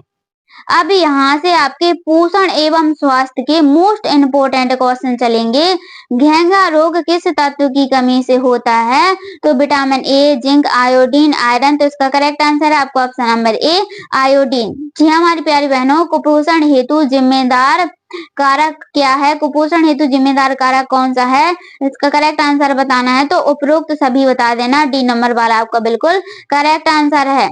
अब यहाँ से आपके पोषण एवं स्वास्थ्य के मोस्ट इम्पोर्टेंट क्वेश्चन चलेंगे। घेंघा रोग किस तत्व की कमी से होता है? तो vitamin A, zinc, iodine, iron. तो इसका करेक्ट आंसर है आपका ऑप्शन नंबर ए आयोडीन। जी हमारी प्यारी बहनों, कुपोषण हेतु जिम्मेदार कारक क्या है? कुपोषण हेतु जिम्मेदार कारक कौन सा है? इसका करेक्ट आंसर बताना है तो उपरोक्त सभी बता देना। डी नंबर वाला आपका बिल्कुल करेक्ट आंसर है।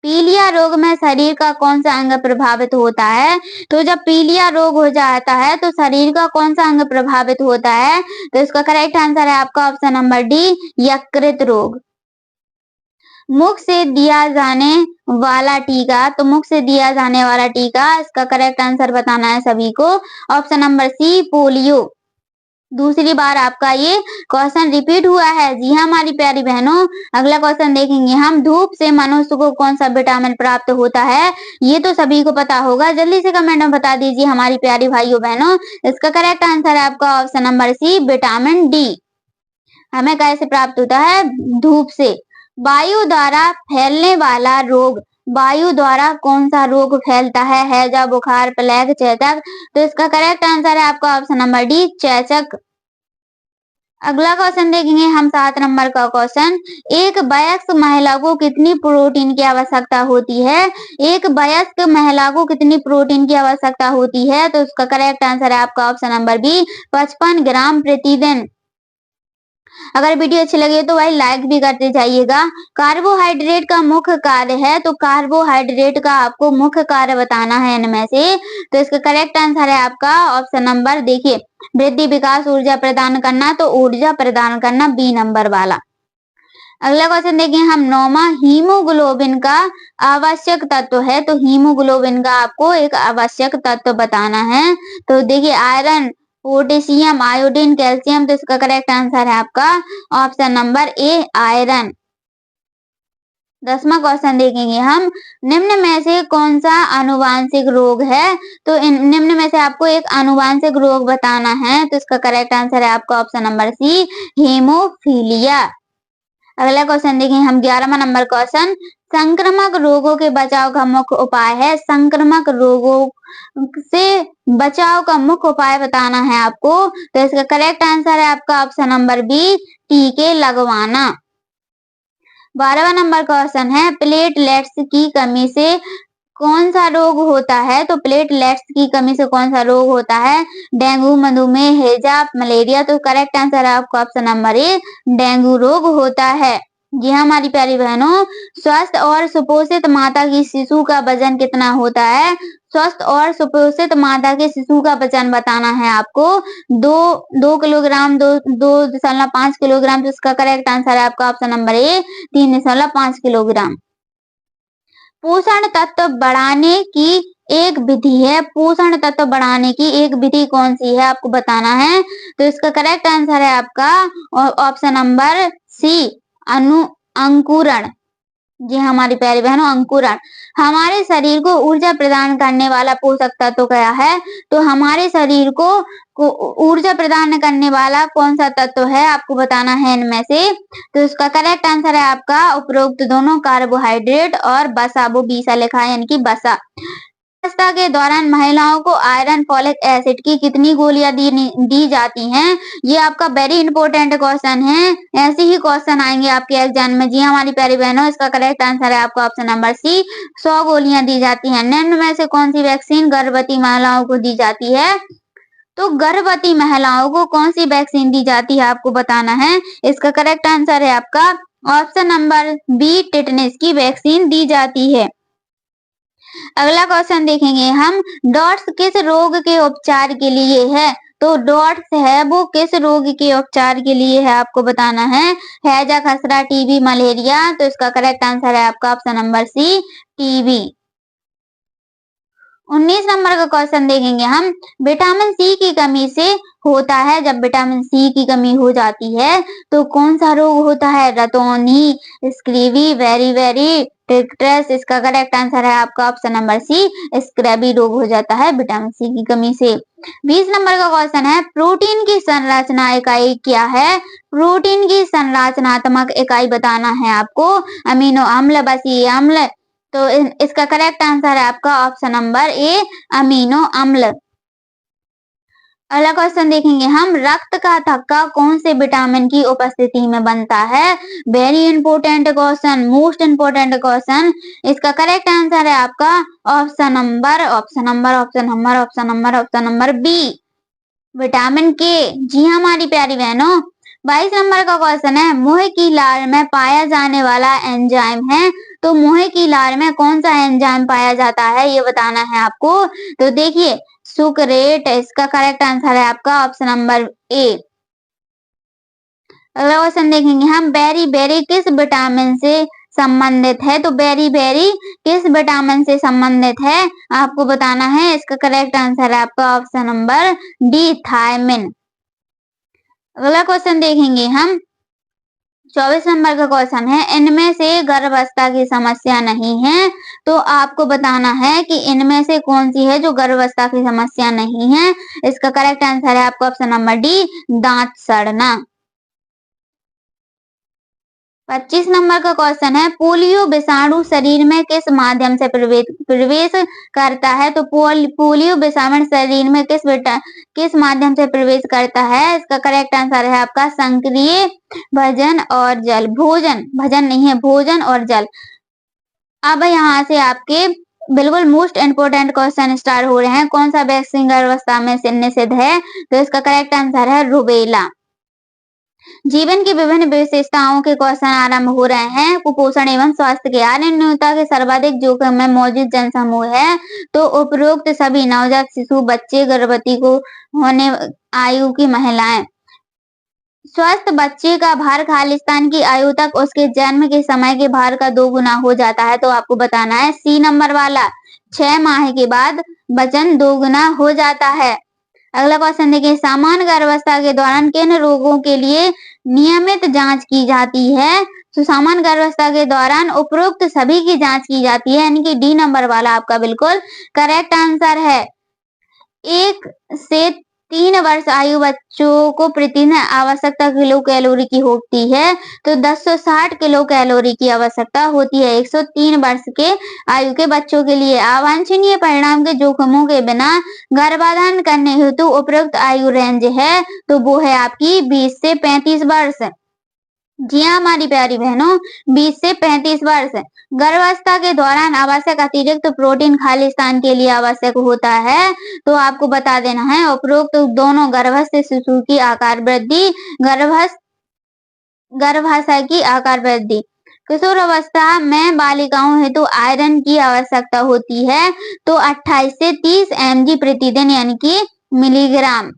पीलिया रोग में शरीर का कौन सा अंग प्रभावित होता है? तो जब पीलिया रोग हो जाता है तो शरीर का कौन सा अंग प्रभावित होता है? तो इसका करेक्ट आंसर है आपका ऑप्शन नंबर डी यकृत रोग। मुख से दिया जाने वाला टीका, तो मुख से दिया जाने वाला टीका, इसका करेक्ट आंसर बताना है सभी को। Option number C polio. दूसरी बार आपका ये क्वेश्चन रिपीट हुआ है। जी हाँ हमारी प्यारी बहनों, अगला क्वेश्चन देखेंगे हम, धूप से मनुष्य को कौन सा विटामिन प्राप्त होता है? ये तो सभी को पता होगा, जल्दी से कमेंट में बता दीजिए हमारी प्यारी भाइयों बहनों। इसका करेक्ट आंसर है आपका option number C vitamin D. हमें कैसे प्राप्त होता है? धूप से। वायु द्वारा फैलने वाला रोग, वायु द्वारा कौन सा रोग फैलता है? हैजा, बुखार, प्लेग, चेचक। तो इसका करेक्ट आंसर है आपका ऑप्शन नंबर डी चेचक। अगला क्वेश्चन देखेंगे हम 7 नंबर का क्वेश्चन, एक वयस्क महिला को कितनी प्रोटीन की आवश्यकता होती है? एक वयस्क महिला को कितनी प्रोटीन की आवश्यकता होती है? तो उसका करेक्ट आंसर है आपका ऑप्शन नंबर बी 55 ग्राम प्रतिदिन। अगर वीडियो अच्छी लगे तो भाई लाइक भी करते जाइएगा। कार्बोहाइड्रेट का मुख्य कार्य है, तो कार्बोहाइड्रेट का आपको मुख्य कार्य बताना है इनमें से। तो इसका करेक्ट आंसर है आपका ऑप्शन नंबर, देखिए, वृद्धि, विकास, ऊर्जा प्रदान करना। तो ऊर्जा प्रदान करना, बी नंबर वाला। अगला क्वेश्चन देखिए हम 9वां हीमोग्लोबिन का आवश्यक तत्व है, तो हीमोग्लोबिन का आपको एक आवश्यक तत्व बताना है। तो देखिए आयरन, पोटेशियम, आयोडीन, कैल्शियम, तो इसका करेक्ट आंसर है आपका ऑप्शन नंबर ए आयरन। 10वां क्वेश्चन देखेंगे हम निम्न में से कौन सा आनुवांशिक रोग है, तो निम्न में से आपको एक आनुवांशिक रोग बताना है, तो इसका करेक्ट आंसर है आपका ऑप्शन नंबर सी हेमोफीलिया। अगला क्वेश्चन देखिए हम 11वां नंबर क्वेश्चन संक्रामक रोगों के बचाव का मुख्य उपाय है, संक्रामक रोगों से बचाव का मुख्य उपाय बताना है आपको, तो इसका करेक्ट आंसर है आपका ऑप्शन नंबर बी टीके लगवाना। 12वां नंबर क्वेश्चन है प्लेटलेट्स की कमी से कौन सा रोग होता है, तो प्लेटलेट्स की कमी से कौन सा रोग होता है, डेंगू, मधुमेह, हैजा, मलेरिया, तो करेक्ट आंसर है आपका ऑप्शन नंबर ए डेंगू रोग होता है। जी हाँ हमारी प्यारी बहनों, स्वस्थ और सुपोषित माता की शिशु का वजन कितना होता है, स्वस्थ और सुपोषित माता के शिशु का वजन बताना है आपको 2 किलोग्राम 2.5 किलोग्राम, तो इसका करेक्ट आंसर है आपका ऑप्शन नंबर ए 3.5 किलोग्राम। पोषण तत्व बढ़ाने की एक विधि है, पोषण तत्व बढ़ाने की एक विधि कौन सी है आपको बताना है, तो इसका करेक्ट आंसर है आपका ऑप्शन नंबर सी अंकुरण। जी हमारी प्यारी बहनों अंकुरण। हमारे शरीर को ऊर्जा प्रदान करने वाला पोषक तत्व क्या है, तो हमारे शरीर को ऊर्जा प्रदान करने वाला कौन सा तत्व है आपको बताना है इनमें से, तो इसका करेक्ट आंसर है आपका उपरोक्त दोनों कार्बोहाइड्रेट और वसा, वो बीसा लिखा है यानी कि वसा। अवस्था के दौरान महिलाओं को आयरन फॉलिक एसिड की कितनी गोलियां दी जाती हैं, ये आपका वेरी इंपॉर्टेंट क्वेश्चन है, ऐसे ही क्वेश्चन आएंगे आपके एग्जाम में। जी हमारी प्यारी बहनों इसका करेक्ट आंसर है आपका ऑप्शन नंबर सी 100 गोलियां दी जाती हैं। निम्न में से कौन सी वैक्सीन गर्भवती महिलाओं को दी जाती है, तो गर्भवती महिलाओं को कौन सी वैक्सीन दी जाती है आपको बताना है, इसका करेक्ट आंसर है आपका ऑप्शन नंबर बी टिटनेस की वैक्सीन दी जाती है। अगला क्वेश्चन देखेंगे हम डॉट्स किस रोग के उपचार के लिए है, तो डॉट्स है वो किस रोग के उपचार के लिए है आपको बताना है, हैजा, खसरा, टीबी, मलेरिया, तो इसका करेक्ट आंसर है आपका option number C TB. 19 number का क्वेश्चन देखेंगे हम विटामिन सी की कमी से होता है, जब विटामिन सी की कमी हो जाती है तो कौन सा रोग होता है, रतौनी, स्क्रीवी, वेरी वेरी टिक्ट्रेस, इसका करेक्ट आंसर है आपका ऑप्शन नंबर सी स्क्रैबी रोग हो जाता है विटामिन सी की कमी से। 20 नंबर का क्वेश्चन है प्रोटीन की संरचना इकाई क्या है, प्रोटीन की संरचनात्मक इकाई बताना है आपको, अमीनो अम्ल, बसीय अम्ल, तो इसका करेक्ट आंसर है आपका ऑप्शन नंबर ए अमीनो अम्ल। अगला क्वेश्चन देखेंगे हम रक्त का थक्का कौन से विटामिन की उपस्थिति में बनता है, very important question, most important question, इसका करेक्ट आंसर है आपका option number option number option number option number option number B vitamin K. जी हाँ हमारी प्यारी बहनों 22 नंबर का क्वेश्चन है मुंह की लार में पाया जाने वाला एंजाइम है, तो मुंह की लार में कौन सा एंजाइम पाया जाता है ये बताना है आपको, तो देखिए सुक्रेट, इसका करेक्ट आंसर है आपका ऑप्शन नंबर ए। अगला क्वेश्चन देखेंगे हम बेरी बेरी किस विटामिन से संबंधित है, तो बेरी बेरी किस विटामिन से संबंधित है आपको बताना है, इसका करेक्ट आंसर है आपका ऑप्शन नंबर डी थायमिन। अगला क्वेश्चन देखेंगे हम 24 नंबर का क्वेश्चन है इनमें से गर्भावस्था की समस्या नहीं है, तो आपको बताना है कि इनमें से कौन सी है जो गर्भावस्था की समस्या नहीं है, इसका करेक्ट आंसर है आपका ऑप्शन नंबर डी दांत सड़ना। 25 नंबर का क्वेश्चन है पोलियो विषाणु शरीर में किस माध्यम से प्रवेश करता है, तो पोलियो विषाणु शरीर में किस माध्यम से प्रवेश करता है, इसका करेक्ट आंसर है आपका संक्रिय भजन और जल, भोजन, भजन नहीं है भोजन और जल। अब यहाँ से आपके बिल्कुल मोस्ट इंपोर्टेंट क्वेश्चन स्टार्ट हो रहे हैं, कौन सा वैक्सीन गर्भावस्था में निषिद्ध है, तो इसका करेक्ट आंसर है रुबेला। जीवन की विभिन्न विशेषताओं के क्वेश्चन आरंभ हो रहे हैं, कुपोषण एवं स्वास्थ्य के अनियमितता के सर्वाधिक जोखिम में मौजूद जनसमूह है, तो उपरोक्त सभी नवजात शिशु, बच्चे, गर्भवती को होने आयु की महिलाएं, स्वस्थ बच्चे का भार खालिस्तान की आयु तक उसके जन्म के समय के भार का 2 गुना हो जाता है, तो आपको बताना है सी नंबर वाला 6 माह के बाद वजन 2 गुना हो जाता है। अगला क्वेश्चन देखिए, सामान्य गर्भावस्था के दौरान किन रोगों के लिए नियमित जांच की जाती है? तो सामान्य गर्भावस्था के दौरान उपरोक्त सभी की जांच की जाती है, यानी कि डी नंबर वाला आपका बिल्कुल करेक्ट आंसर है। 1 से 3 वर्ष आयु बच्चों को प्रतिदिन आवश्यकता किलो कैलोरी की होती है, तो 1060 किलो कैलोरी की आवश्यकता होती है 103 वर्ष के आयु के बच्चों के लिए। अवांछनीय परिणाम के जोखिमों के बिना गर्भाधान करने हेतु उपयुक्त आयु रेंज है, तो वो है आपकी 20 से 35 वर्ष। जी हाँ हमारी प्यारी बहनों, 20 से 35 वर्ष। गर्भावस्था के दौरान आवश्यक अतिरिक्त प्रोटीन खालिस्तान के लिए आवश्यक होता है, तो आपको बता देना है उपरोक्त दोनों गर्भस्थ शिशु की आकार वृद्धि, गर्भाशय की आकार वृद्धि। किशोर अवस्था में बालिकाओं हेतु आयरन की आवश्यकता होती है, तो 28 से 30 mg प्रतिदिन यानी कि मिलीग्राम।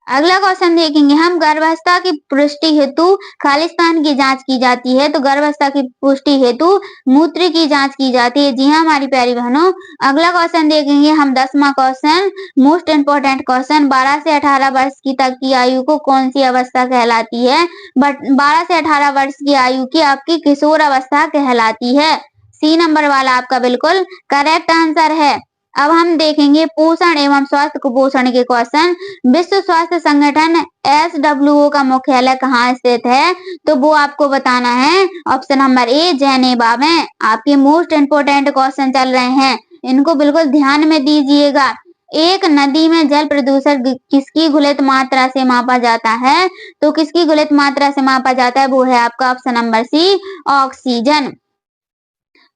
अगला क्वेश्चन देखेंगे हम, गर्भावस्था की पुष्टि हेतु खालिस्तान की जांच की जाती है, तो गर्भावस्था की पुष्टि हेतु मूत्र की जांच की जाती है। जी हाँ हमारी प्यारी बहनों। अगला क्वेश्चन देखेंगे हम 10वां क्वेश्चन, मोस्ट इंपोर्टेंट क्वेश्चन, 12 से 18 वर्ष की तक की आयु को कौन सी अवस्था कहलाती है? बट 12 से 18 वर्ष की आयु की आपकी किशोर अवस्था कहलाती है। सी नंबर वाला आपका बिल्कुल करेक्ट आंसर है। अब हम देखेंगे पोषण एवं स्वास्थ्य कुपोषण के क्वेश्चन। विश्व स्वास्थ्य संगठन SWO का मुख्यालय कहाँ स्थित है? तो वो आपको बताना है ऑप्शन नंबर ए जेनेवा में। आपके मोस्ट इंपोर्टेंट क्वेश्चन चल रहे हैं, इनको बिल्कुल ध्यान में दीजिएगा। एक नदी में जल प्रदूषण किसकी घुलित मात्रा से मापा जाता है? तो किसकी घुलित मात्रा से मापा जाता है? वो है आपका ऑप्शन नंबर सी ऑक्सीजन।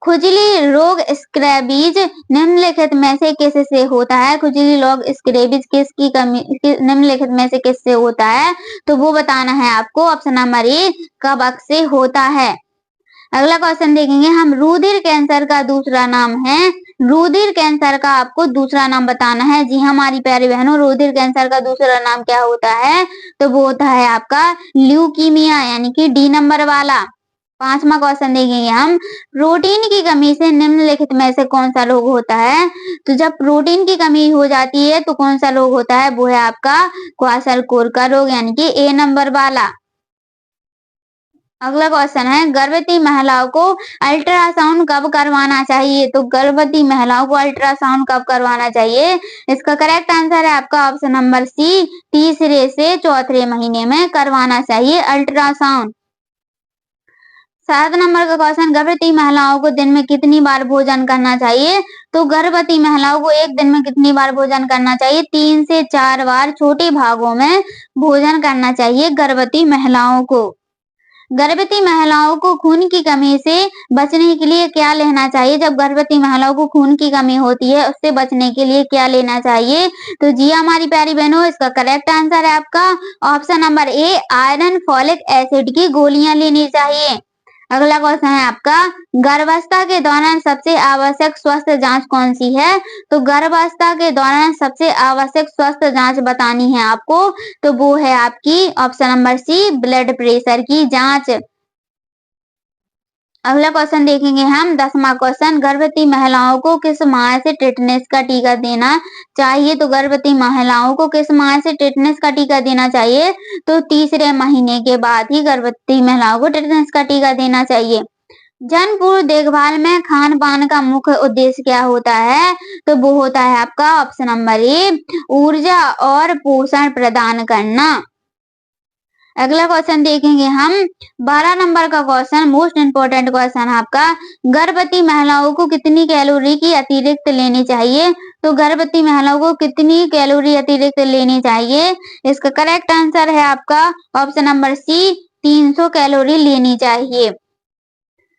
खुजली रोग स्क्रैबीज निम्नलिखित में से किससे होता है? खुजली रोग स्क्रैबीज किसकी कमी निम्नलिखित में से किससे होता है? तो वो बताना है आपको ऑप्शन नंबर ए कवक से होता है। अगला क्वेश्चन देखेंगे हम, रुधिर कैंसर का दूसरा नाम है। रुधिर कैंसर का आपको दूसरा नाम बताना है। जी हमारी प्यारी बहनों, रुधिर कैंसर का दूसरा नाम क्या होता है? तो वो होता है आपका ल्यूकीमिया, यानी कि डी नंबर वाला। 5वां क्वेश्चन देखेंगे हम, प्रोटीन की कमी से निम्नलिखित में से कौन सा रोग होता है? तो जब प्रोटीन की कमी हो जाती है तो कौन सा रोग होता है? वो है आपका क्वाशल-कोर का रोग, यानी कि ए नंबर वाला। अगला क्वेश्चन है, गर्भवती महिलाओं को अल्ट्रासाउंड कब करवाना चाहिए? तो गर्भवती महिलाओं को अल्ट्रासाउंड कब करवाना चाहिए? इसका करेक्ट आंसर है आपका ऑप्शन नंबर सी, तीसरे से चौथे महीने में करवाना चाहिए अल्ट्रासाउंड। 7 नंबर का क्वेश्चन, गर्भवती महिलाओं को दिन में कितनी बार भोजन करना चाहिए? तो गर्भवती महिलाओं को एक दिन में कितनी बार भोजन करना चाहिए? 3 से 4 बार छोटे भागों में भोजन करना चाहिए गर्भवती महिलाओं को। गर्भवती महिलाओं को खून की कमी से बचने के लिए क्या लेना चाहिए? जब गर्भवती महिलाओं को खून की कमी होती है उससे बचने के लिए क्या लेना चाहिए? तो जी हमारी प्यारी बहनों, इसका करेक्ट आंसर है आपका option number A iron folic acid की गोलियां लेनी चाहिए। अगला क्वेश्चन है आपका, गर्भावस्था के दौरान सबसे आवश्यक स्वास्थ्य जांच कौन सी है? तो गर्भावस्था के दौरान सबसे आवश्यक स्वास्थ्य जांच बतानी है आपको, तो वो है आपकी option number C blood pressure की जांच। अगला क्वेश्चन देखेंगे हम 10वां क्वेश्चन, गर्भवती महिलाओं को किस माह से टेटनस का टीका देना चाहिए? तो गर्भवती महिलाओं को किस माह से टेटनस का टीका देना चाहिए? तो तीसरे महीने के बाद ही गर्भवती महिलाओं को टेटनस का टीका देना चाहिए। जन पूर्व देखभाल में खान पान का मुख्य उद्देश्य क्या होता है? तो वो होता है आपका ऑप्शन नंबर ए ऊर्जा और पोषण प्रदान करना। अगला क्वेश्चन देखेंगे हम 12 नंबर का क्वेश्चन, मोस्ट इंपोर्टेंट क्वेश्चन आपका, गर्भवती महिलाओं को कितनी कैलोरी की अतिरिक्त लेनी चाहिए? तो गर्भवती महिलाओं को कितनी कैलोरी अतिरिक्त लेनी चाहिए? इसका करेक्ट आंसर है आपका ऑप्शन नंबर सी 300 कैलोरी लेनी चाहिए।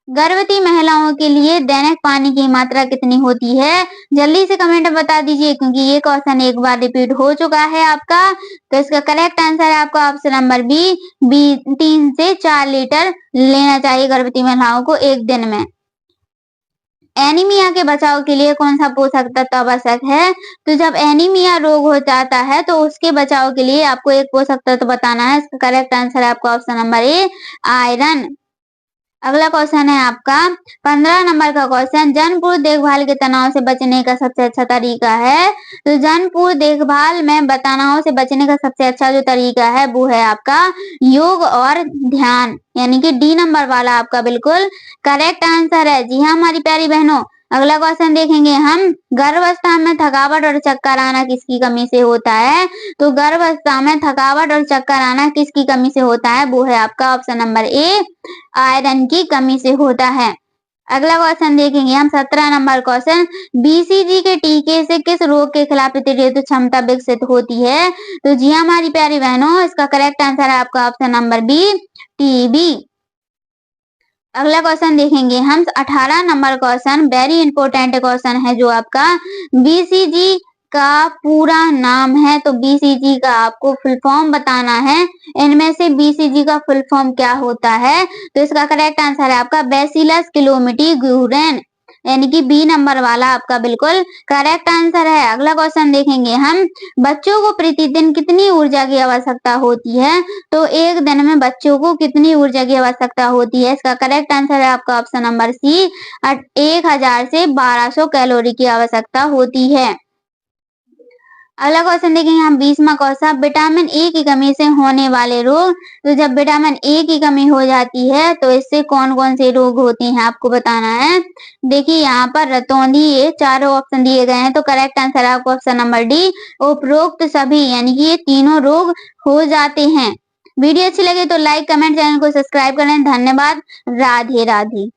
गर्भवती महिलाओं के लिए दैनिक पानी की मात्रा कितनी होती है? जल्दी से कमेंट में बता दीजिए, क्योंकि ये क्वेश्चन एक बार रिपीट हो चुका है आपका। तो इसका करेक्ट आंसर है आपका ऑप्शन नंबर बी 3 से 4 लीटर लेना चाहिए गर्भवती महिलाओं को एक दिन में। एनीमिया के बचाव के लिए कौन सा पोषक तत्व आवश्यक है? तो जब एनीमिया रोग हो जाता है तो उसके बचाव के लिए आपको एक पोषक तत्व बताना है। इसका करेक्ट आंसर है आपका ऑप्शन नंबर ए, आयरन। अगला क्वेश्चन है आपका 15 नंबर का क्वेश्चन, जन पूर्व देखभाल के तनाव से बचने का सबसे अच्छा तरीका है। तो जन पूर्व देखभाल में तनाव से बचने का सबसे अच्छा जो तरीका है वो है आपका योग और ध्यान, यानी कि डी नंबर वाला आपका बिल्कुल करेक्ट आंसर है। जी हाँ हमारी प्यारी बहनों, अगला क्वेश्चन देखेंगे हम, गर्भावस्था में थकावट और चक्कर आना किसकी कमी से होता है? तो गर्भावस्था में थकावट और चक्कर आना किसकी कमी से होता है? वो है आपका ऑप्शन नंबर ए, आयरन की कमी से होता है। अगला क्वेश्चन देखेंगे हम 17 नंबर क्वेश्चन, बीसीजी के टीके से किस रोग के खिलाफ प्रतिरोधक क्षमता विकसित होती है? तो जी हाँ हमारी प्यारी बहनों, इसका करेक्ट आंसर है आपका ऑप्शन नंबर बी, टीबी। अगला क्वेश्चन देखेंगे हम 18 number question, very important question है जो आपका, बीसीजी का पूरा नाम है। तो बीसीजी का आपको फुल फॉर्म बताना है। इनमें से बीसीजी का फुल फॉर्म क्या होता है? तो इसका करेक्ट आंसर है आपका बैसिलस क्लोमिटी ग्यूरेन, यानी कि बी नंबर वाला आपका बिल्कुल करेक्ट आंसर है। अगला क्वेश्चन देखेंगे हम, बच्चों को प्रतिदिन कितनी ऊर्जा की आवश्यकता होती है? तो एक दिन में बच्चों को कितनी ऊर्जा की आवश्यकता होती है? इसका करेक्ट आंसर है आपका ऑप्शन नंबर सी, 1000 से 1200 कैलोरी की आवश्यकता होती है। अगला क्वेश्चन देखेंगे हम 20वां क्वेश्चन, विटामिन ए की कमी से होने वाले रोग। तो जब विटामिन ए की कमी हो जाती है तो इससे कौन कौन से रोग होते हैं आपको बताना है। देखिए यहाँ पर रतौंधी, ये चारों ऑप्शन दिए गए हैं। तो करेक्ट आंसर है आपको ऑप्शन नंबर डी, उपरोक्त सभी, यानी कि ये तीनों रोग हो जाते हैं। वीडियो अच्छी लगे तो लाइक कमेंट, चैनल को सब्सक्राइब करें। धन्यवाद, राधे राधे।